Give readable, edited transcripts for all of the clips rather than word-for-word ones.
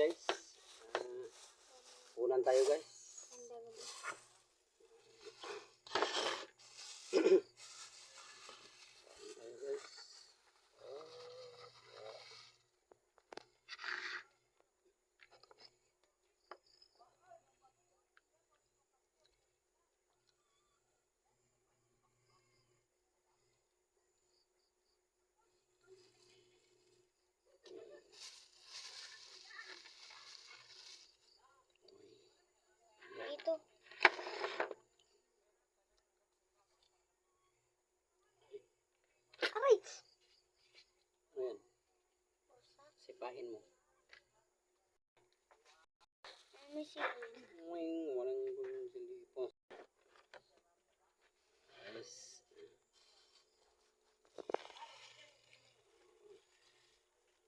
guys. Unan tayo guys. Dito. Aray! Ayan. Sipahin mo. May sipin. Walang hindi po. Yes.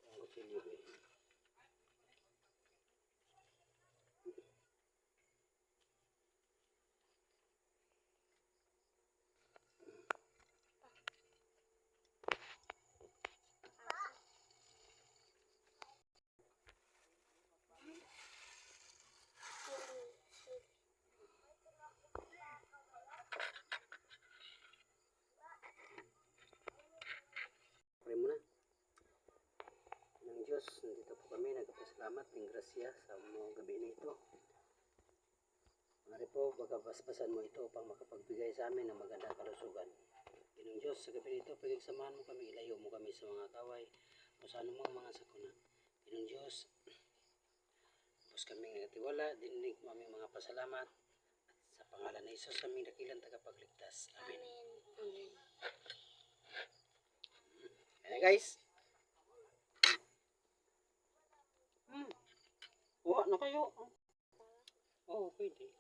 Ang chili. Pray muna. Ng Diyos, nandito po kami. Nagpasalamat ng grasya sa mga gabi nito. Mari po, pagkabasbasan mo ito upang makapagbigay sa amin ng magandang kalusugan. Ginong Diyos, sa gabi nito, pagsamahan mo kami, ilayo mo kami sa mga kaway o sa anumang mga sakuna. Ginong Diyos, tapos kaming nagatiwala, dinig mo aming mga pasalamat. At sa pangalan ni Jesus, aming dakilang tagapagligtas. Amen. Amen. Ayan guys. Kuha na kayo. Oo, pwede.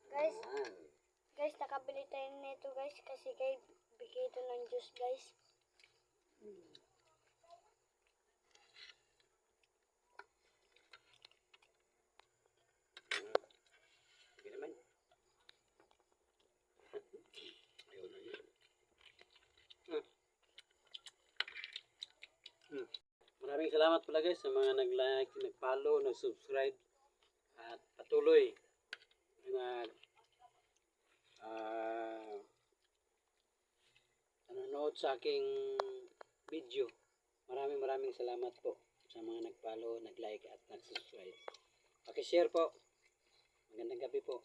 Guys, Ayan. guys, nakabili tayo nito guys kasi kay bigay ito ng Diyos guys. Sige naman. Ayaw na yun. Maraming salamat pala guys sa mga nag-like, nag-follow, nag-subscribe at patuloy na nanonood sa aking video. Maraming salamat po sa mga nag-follow, nag-like at nag-subscribe. Paki-share po. Magandang gabi po.